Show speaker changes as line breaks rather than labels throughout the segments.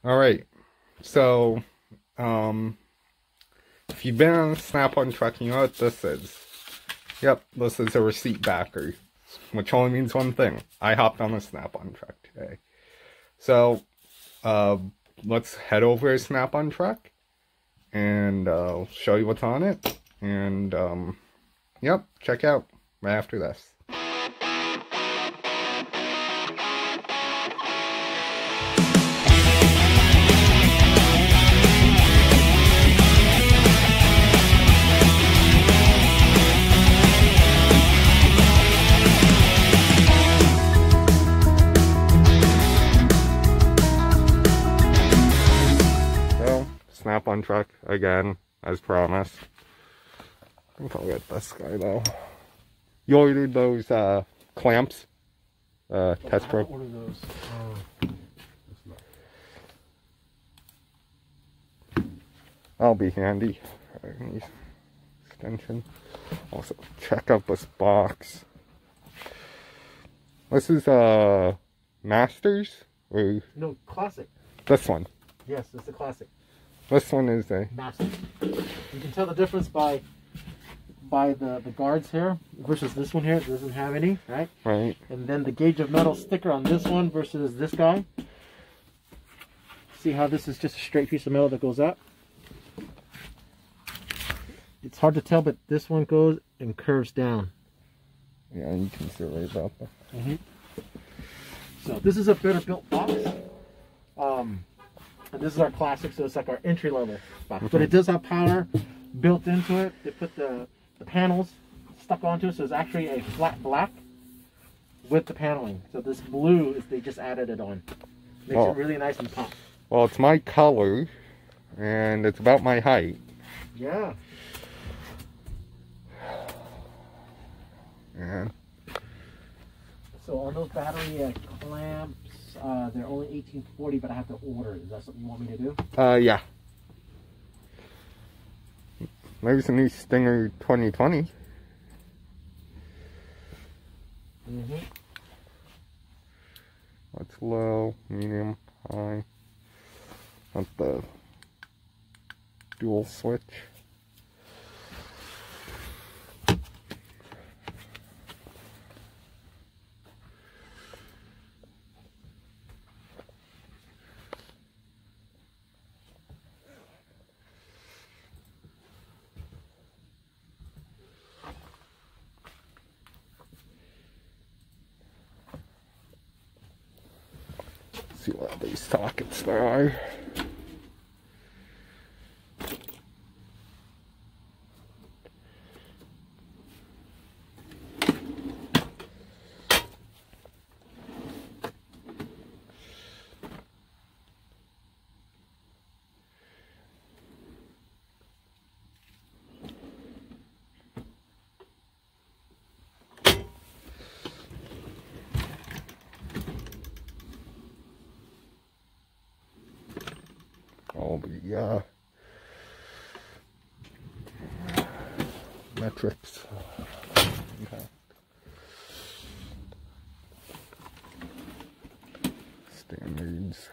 All right. So, if you've been on a Snap-on truck, you know what this is. Yep, this is a receipt backer, which only means one thing. I hopped on a Snap-on truck today. So, let's head over to Snap-on truck, and I'll show you what's on it. And, yep, check out right after this. Snap-on truck again, as promised. I think I'll get this guy though. You ordered those clamps? Test Pro?
Order those.
I'll be handy. Extension. Also, check out this box. This is Masters? Or
No, classic.
this one?
Yes, it's a classic.
This one is a
Master. You can tell the difference by the guards here versus this one here. It doesn't have any, right?
right.
And then the gauge of metal sticker on this one versus this guy. See how this is just a straight piece of metal that goes up? It's hard to tell, but this one goes and curves down.
Yeah, you can see right about that.
So this is a better built box. And this is our classic, so it's like our entry level box. But it does have power built into it. They put the panels stuck onto it, so it's actually a flat black with the paneling. So this blue is they just added it on. Makes it really nice and pop.
Well, it's my color, and it's about my height.
Yeah.
Yeah.
So on those battery clamps, they're only 1840, but I have to order. Is that something you want me to do?
Yeah. There's a new Stinger 2020. That's low, medium, high. That's the dual switch. See what these sockets there are. All the metrics. Okay. Standards.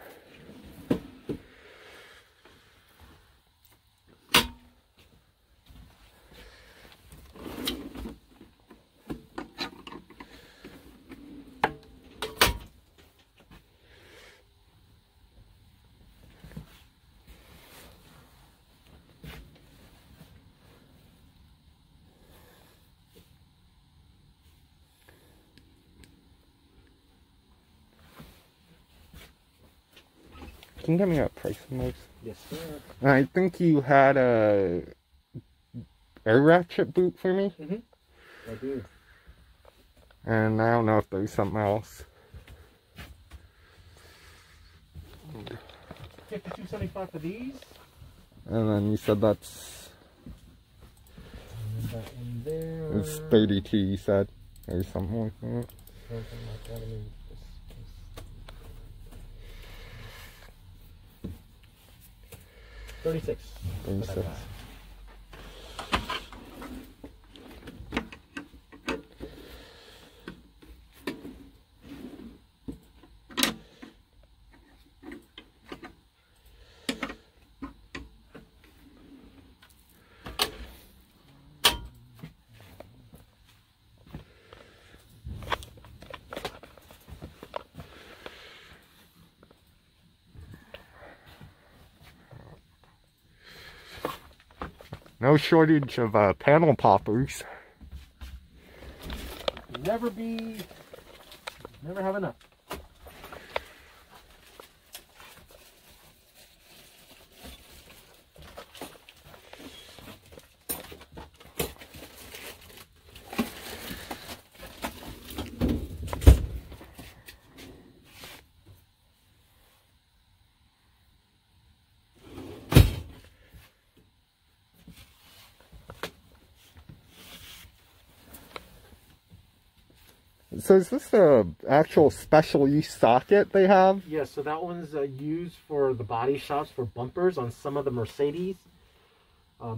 Can you give me a price on those?
Yes, sir.
I think you had a air ratchet boot for me.
I do.
And I don't know if there's something else.
$52.75 for these.
And then you said that's
And that in there.
it's 32. You said or something like that.
Something like that. I mean, $36.
36. No shortage of panel poppers.
Never have enough.
So is this the actual special use socket they have?
Yeah, so that one's used for the body shops for bumpers on some of the Mercedes.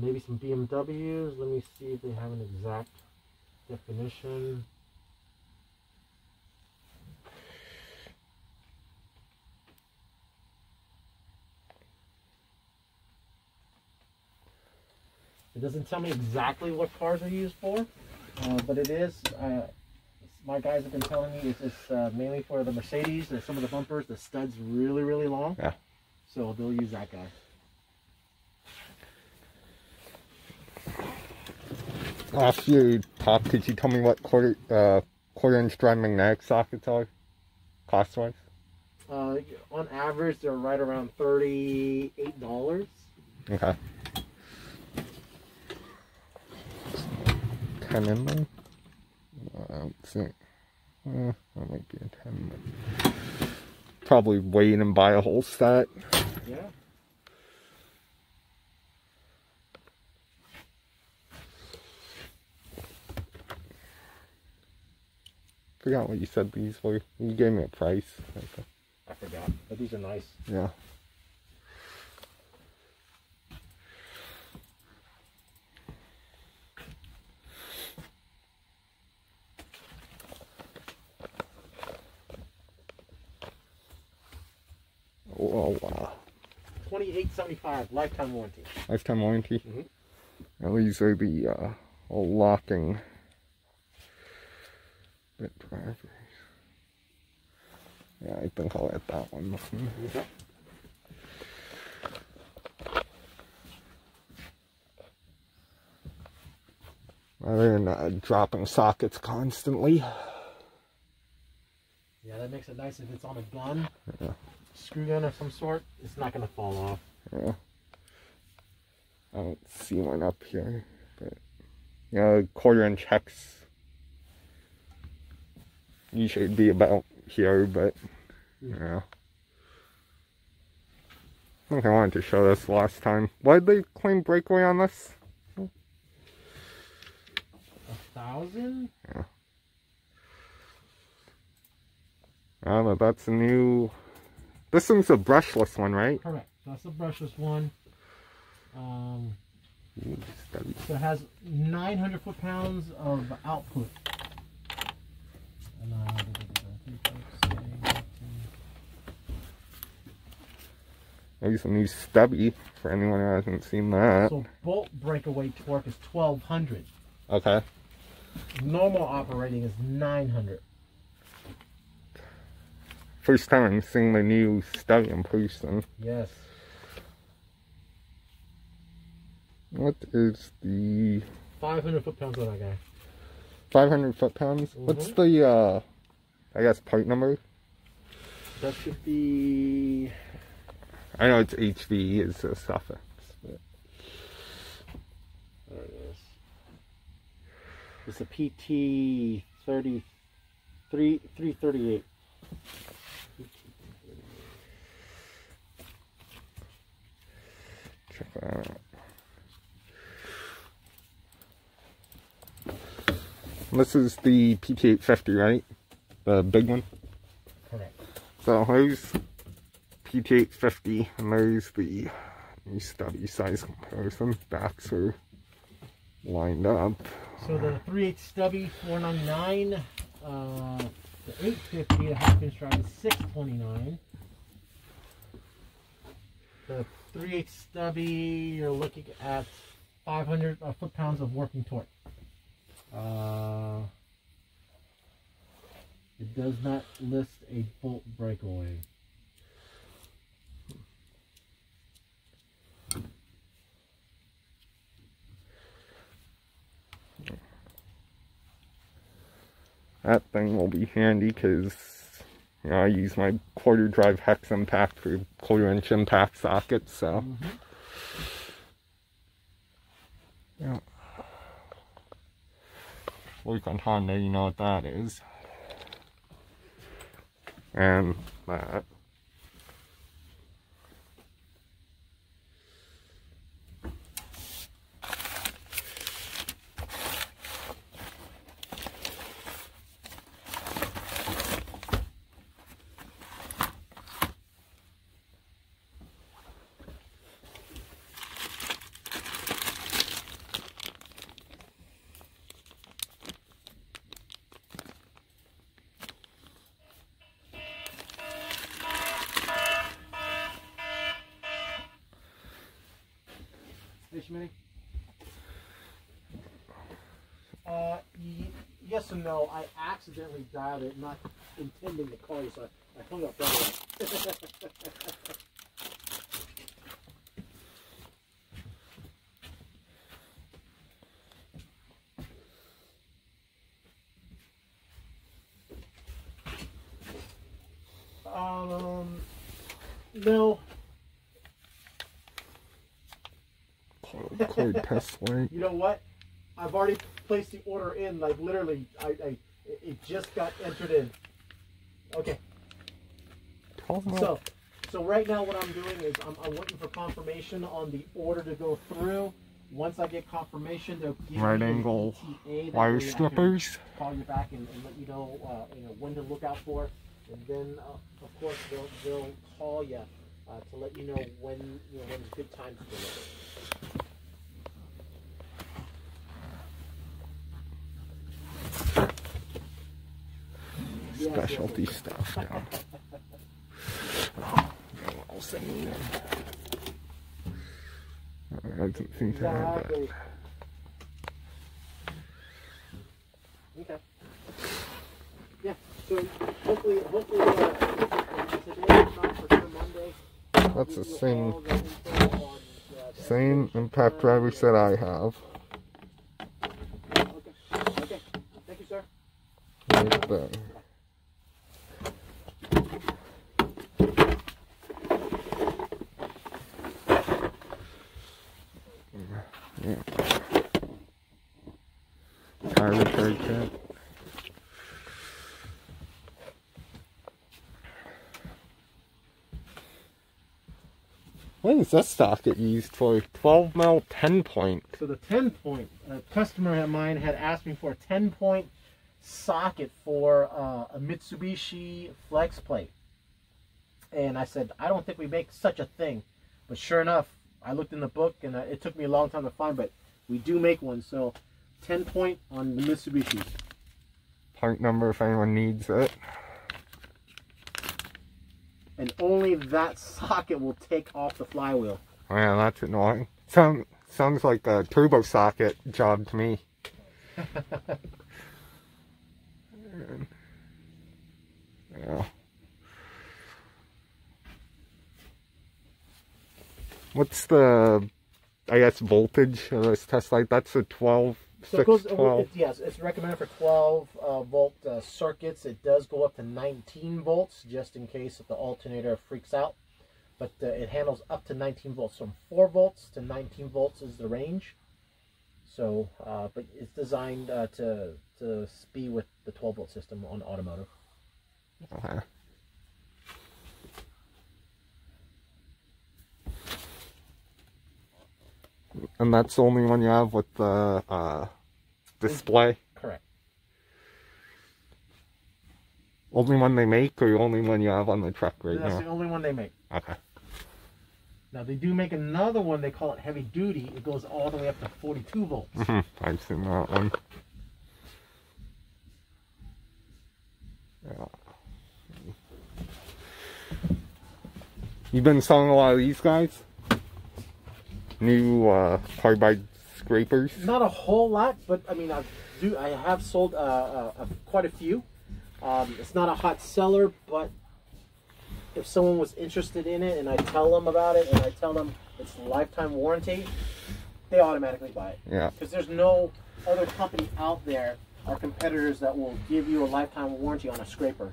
Maybe some BMWs. Let me see if they have an exact definition. It doesn't tell me exactly what cars are used for, but it is. My guys have been telling me it's mainly for the Mercedes. There's some of the bumpers, the stud's really, really long.
Yeah.
So they'll use that guy.
Last year, Pop, could you tell me what quarter-inch dry magnetic sockets are, cost-wise?
On average, they're right around $38.
Okay. 10 in there? I don't think. That might be a 10. But probably wait and buy a whole set.
Yeah.
Forgot what you said these were. You gave me a price. Okay.
I forgot, but these are nice.
Yeah. Oh wow.
$28.75 lifetime warranty.
Lifetime warranty.
Mm-hmm.
Now these are the locking bit drivers. Yeah, I think I'll add that one.
Okay.
Rather than dropping sockets constantly.
Yeah, that makes it nice if it's on a gun.
Yeah.
Screw gun of some sort, it's not going to fall off.
Yeah. I don't see one up here, but yeah, quarter-inch hex usually be about here, but yeah. I think I wanted to show this last time. Why did they claim breakaway on this?
1,000?
Yeah. I don't know, that's a new... This one's a brushless one, right?
Correct. That's the brushless one.
Ooh,
So it has 900 foot-pounds of output.
There's a new stubby for anyone who hasn't seen that.
So bolt breakaway torque is 1,200.
Okay.
Normal operating is 900.
First time I'm seeing the new stubby in person.
Yes.
What is the
500 foot-pounds on that guy.
500 foot-pounds? What's the, I guess, part number?
That should be...
I know it's HV is a suffix. But...
There it is. It's a PT 338.
Check that out. This is the PT850, right? The big one?
Correct.
So there's PT850, and there's the new stubby size comparison. Backs are lined up.
So the 3/8 stubby, $499. The 850, the half-inch drive is $629. The 3/8 stubby, you're looking at 500 foot-pounds of working torque. It does not list a bolt breakaway.
That thing will be handy because, you know, I use my quarter drive hex impact for quarter-inch impact sockets, so. Yeah. Look on Honda, you know what that is. And that.
Hey, Schmitty. Yes and no. I accidentally dialed it, not intending to call you, so I hung up right away. No.
Cord test light.
You know what? I've already placed the order in. Like literally, it just got entered in. Okay. So right now, what I'm doing is I'm waiting for confirmation on the order to go through. Once I get confirmation, they'll give
right
me
angle
ETA,
wire strippers.
Call you back and let you know, when to look out for, and then of course they'll call you to let you know when when's a good time to deliver.
Specialty stuff now. Oh, what else I need? I didn't think to have that.
Okay. Yeah. So hopefully today, not for sure Monday.
That's the same impact driver set I have.
Okay. Okay. Thank you, sir.
Right there. Yeah. Tire repair kit. What is this socket used for? 12 mil 10 point.
So the 10 point, a customer of mine had asked me for a 10 point socket for a Mitsubishi flex plate. And I said, I don't think we make such a thing. But sure enough, I looked in the book, and it took me a long time to find, but we do make one. So 10 point on the Mitsubishi.
Part number if anyone needs it.
And only that socket will take off the flywheel.
Oh yeah, that's annoying. Sounds like a turbo socket job to me. Yeah. What's the, I guess, voltage of this test light? That's a 12,
so it goes,
12.
Yes, it's recommended for 12 volt circuits. It does go up to 19 volts, just in case if the alternator freaks out. But it handles up to 19 volts. From 4 volts to 19 volts is the range. So, but it's designed to be with the 12 volt system on automotive.
Okay. And that's the only one you have with the display?
Correct.
Only one they make, or the only one you have on the truck right now?
That's the only one they make.
Okay.
Now they do make another one, they call it heavy duty. It goes all the way up to 42 volts.
I've seen that one. Yeah. You've been selling a lot of these guys? New carbide scrapers?
Not a whole lot, but I mean, I have sold quite a few. It's not a hot seller, but if someone was interested in it and I tell them about it and I tell them it's lifetime warranty, they automatically buy it.
Yeah.
Because there's no other company out there are competitors that will give you a lifetime warranty on a scraper.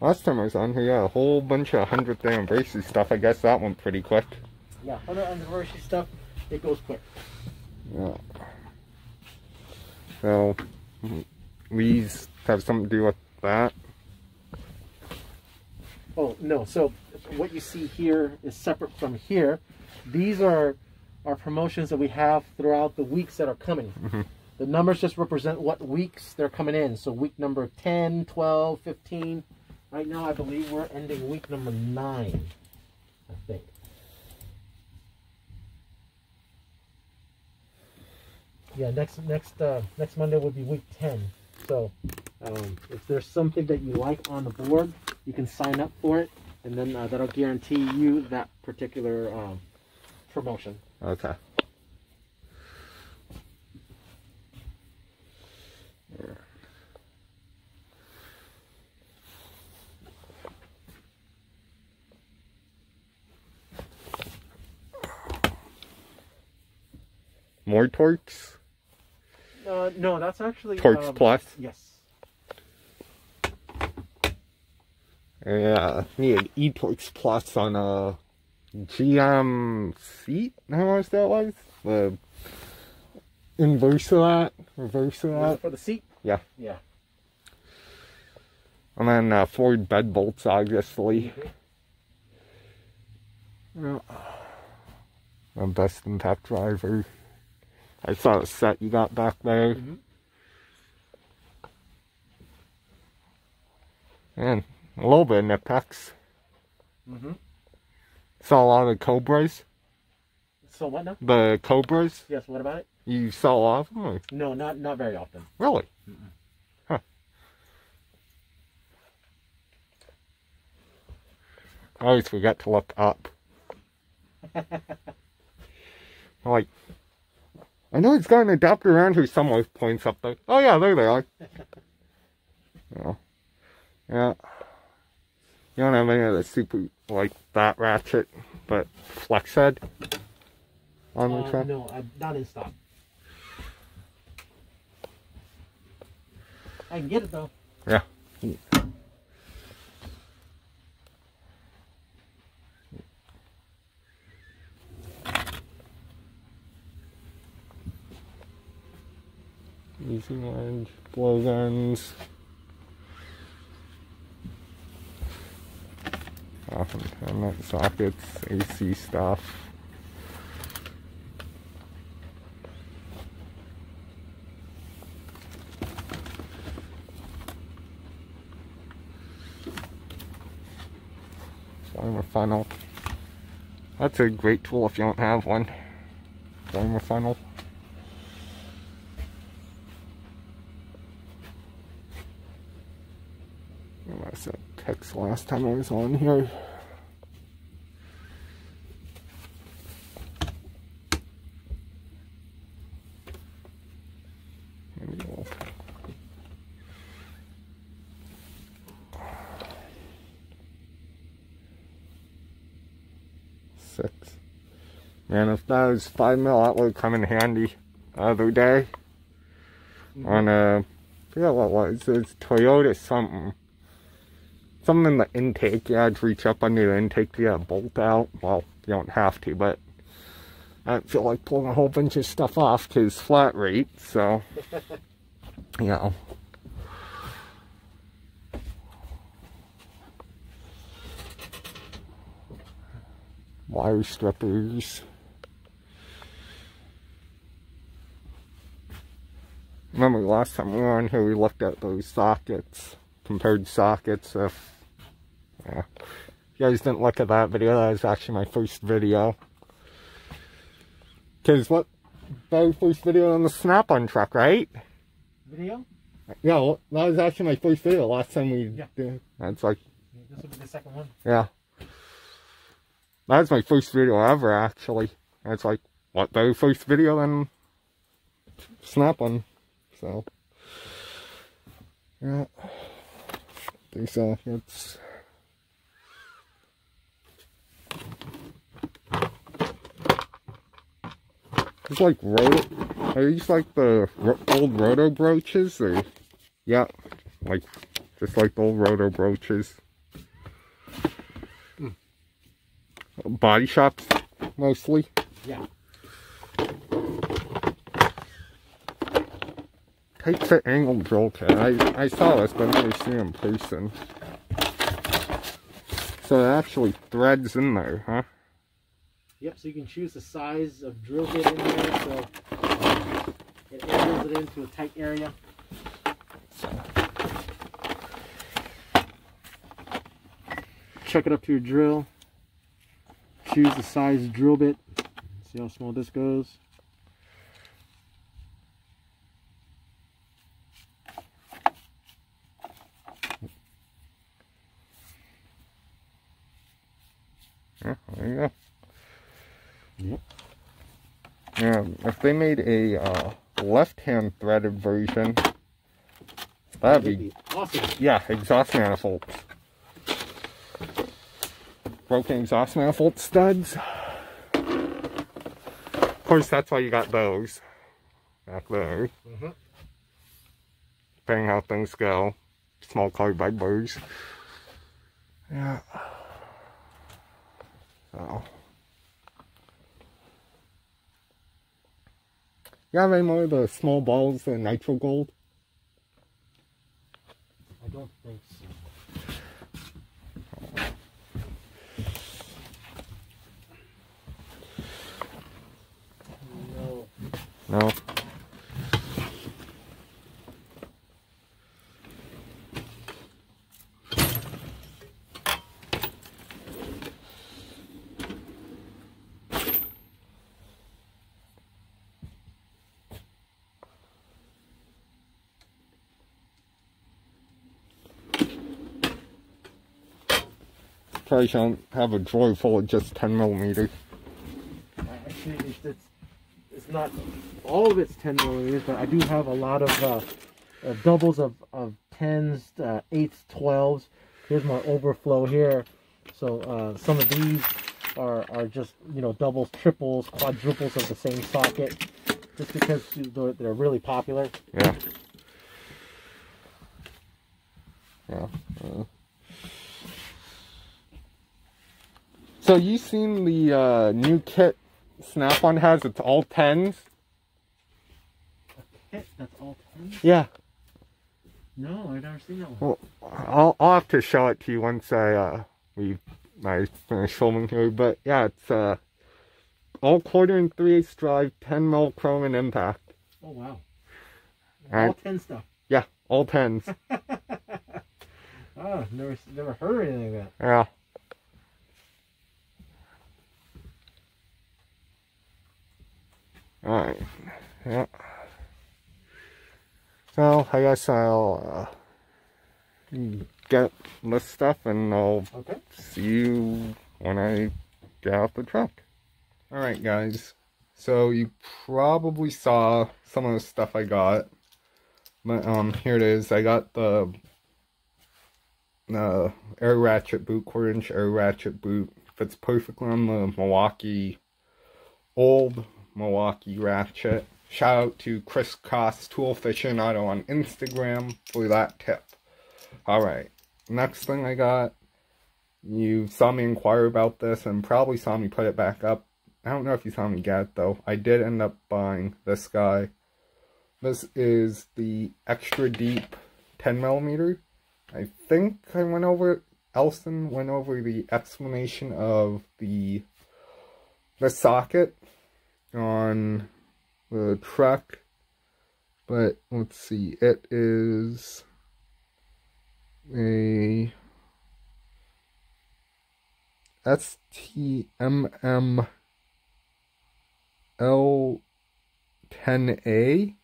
Last time I was on here, yeah, a whole bunch of 100th anniversary stuff. I guess that went pretty quick.
Yeah, 100th anniversary stuff, it goes quick.
Yeah. So, these have something to do with that.
Oh, no. So, what you see here is separate from here. These are our promotions that we have throughout the weeks that are coming.
Mm-hmm.
The numbers just represent what weeks they're coming in. So, week number 10, 12, 15. Right now, I believe we're ending week number 9, I think. Yeah, next Monday would be week 10. So, if there's something that you like on the board, you can sign up for it, and then that'll guarantee you that particular promotion.
Okay. Yeah. More Torx?
No, that's actually...
Torx Plus?
Yes.
Yeah, need eTorx Plus on a GM seat? How much that was? The inverse of that? Reverse of that?
For the seat?
Yeah.
Yeah.
And then Ford bed bolts, obviously.
Mm-hmm.
Yeah. A best in tech driver. I saw the set you got back there.
Mm-hmm.
And a little bit of Nipex.
Mm-hmm.
Saw a lot of Cobras.
So what now?
The Cobras.
Yes, what about it?
You saw a lot of them? Or?
No, not very often.
Really?
Mm-mm.
Huh. I always forget to look up. Like, I know it's got an adapter around here somewhere. Points up there. Oh yeah, there they are. Yeah. Yeah. You don't have any of the super, like, that ratchet, but flex head on the truck?
No, not in stock. I can get it though.
Yeah. Easy large blowguns. Often permanent sockets, AC stuff. Flamer funnel. That's a great tool if you don't have one. Flamer funnel. I said text last time I was on here. Six. Man, if that was 5mm, that would come in handy the other day. Mm-hmm. On I forget what it was. It was Toyota something. Something in the intake. You had to reach up under the intake to get a bolt out. Well, you don't have to, but I don't feel like pulling a whole bunch of stuff off because flat rate, so, you know. Wire strippers. Remember last time we were on here, we looked at those sockets, compared sockets. If you guys didn't look at that video, that was actually my first video. Because what? Very first video on the Snap-on truck, right?
Video?
Yeah, well, that was actually my first video last time we did. That's like...
This will be the second one.
Yeah. That was my first video ever, actually. That's like, what, very first video on Snap-on. So, yeah. It's... It's like are these like the old roto brooches, or yeah, like just like the old roto brooches. Body shops mostly.
Yeah.
Tight fit angled drill kit. I saw this, but I've never seen it in person. So it actually threads in there, huh?
Yep, so you can choose the size of drill bit in there, so it angles it into a tight area. Chuck it up to your drill. Choose the size drill bit. See how small this goes.
Yeah, there you go.
Yep.
Yeah, if they made a left-hand threaded version, that'd be
awesome.
Yeah, exhaust manifolds. Broken exhaust manifold studs. Of course, that's why you got those back there. Depending how things go. Small carbide burrs. Yeah. So. You have any more of the small balls, the nitro gold?
I don't think so. No.
No. Probably shouldn't have a drawer full of just 10mm.
Actually, it's not all of it's 10mm, but I do have a lot of doubles of 10s, 8s, 12s. Here's my overflow here. So some of these are just, you know, doubles, triples, quadruples of the same socket, just because they're really popular.
Yeah. Yeah. So you seen the new kit Snap-on has? It's all 10s.
A kit that's all 10s?
Yeah.
No, I've never seen that one.
Well, I'll have to show it to you once I finish filming here. But yeah, it's all 1/4 3/8 drive, 10mm chrome and impact.
Oh wow!
And,
all 10 stuff.
Yeah, all 10s.
Oh, never heard of anything like that.
Yeah. Alright, yeah. So, I guess I'll get this stuff and I'll see you when I get out the truck. Alright guys, so you probably saw some of the stuff I got. But here it is. I got the air ratchet boot, 1/4" air ratchet boot. Fits perfectly on the old Milwaukee ratchet. Shout out to Chris Koss Tool Aficionado on Instagram for that tip. Alright, next thing I got, you saw me inquire about this and probably saw me put it back up. I don't know if you saw me get it though. I did end up buying this guy. This is the extra deep 10mm. I think Elson went over the explanation of the socket on the truck, but let's see, it is a STMM L10A.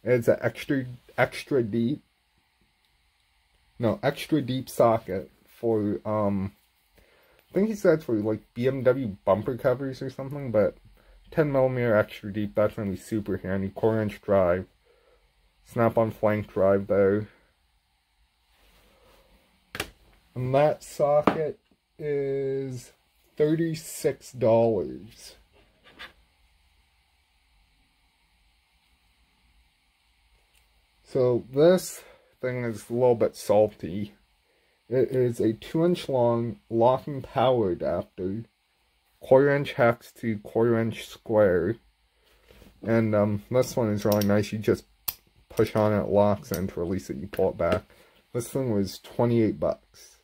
It's an extra deep socket for I think he said for like BMW bumper covers or something, but 10mm extra deep, that's gonna be super handy. 1/4" drive, Snap-on flank drive there. And that socket is $36. So this thing is a little bit salty. It is a 2-inch long locking power adapter, 1/4-inch hex to 1/4-inch square. And this one is really nice. You just push on it, locks, and to release it, you pull it back. This thing was 28 bucks.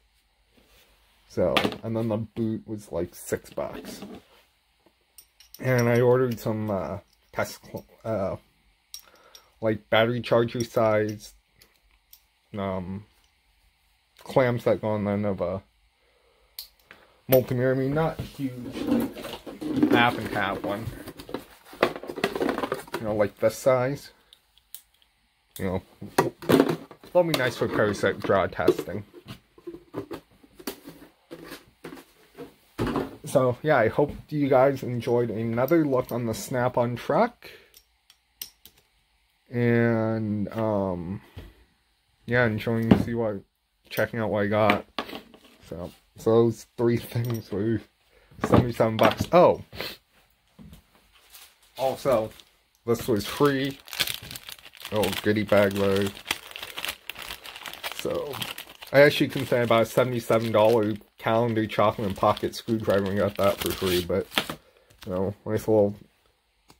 So, and then the boot was like $6. And I ordered some test, like battery charger size clamps that go on the end of a multimeter. I mean, not huge, like half and half one. You know, like this size. You know, that'll be nice for parasite draw testing. So, yeah, I hope you guys enjoyed another look on the Snap-on truck. And, yeah, enjoying to see checking out what I got. So those 3 things were 77 bucks. Oh! Also, this was free. Oh, goodie bag load. So, I actually can say about a $77 calendar chocolate and pocket screwdriver and got that for free, but, you know, nice little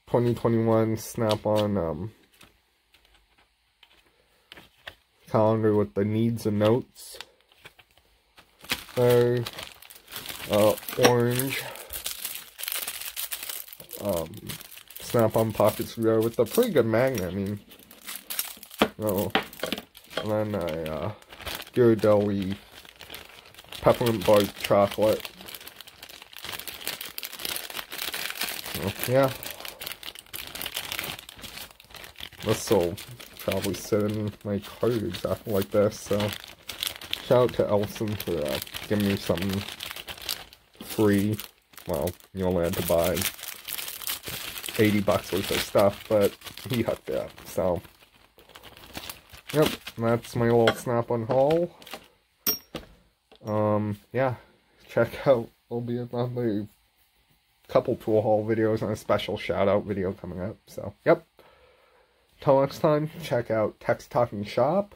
2021 Snap-on, calendar with the needs and notes. There, orange, Snap-on pocket screwdriver with a pretty good magnet, I mean, and then a Ghirardelli peppermint bark chocolate. So, yeah. This will probably sit in my cart exactly like this, so shout out to Elson for giving me something free. Well, you only had to buy 80 bucks worth of stuff, but he hooked it up, so yep, that's my little Snap-on haul. Yeah, check out, there'll be another couple tool haul videos and a special shout out video coming up, so yep. Till next time, check out Text Talking Shop.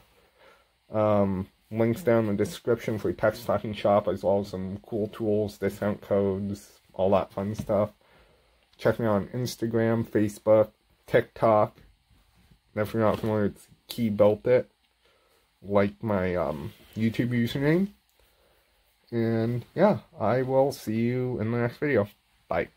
Links down in the description for Text Talking Shop, as well as some cool tools, discount codes, all that fun stuff. Check me out on Instagram, Facebook, TikTok. And if you're not familiar, it's Key Built It. Like my YouTube username. And yeah, I will see you in the next video. Bye.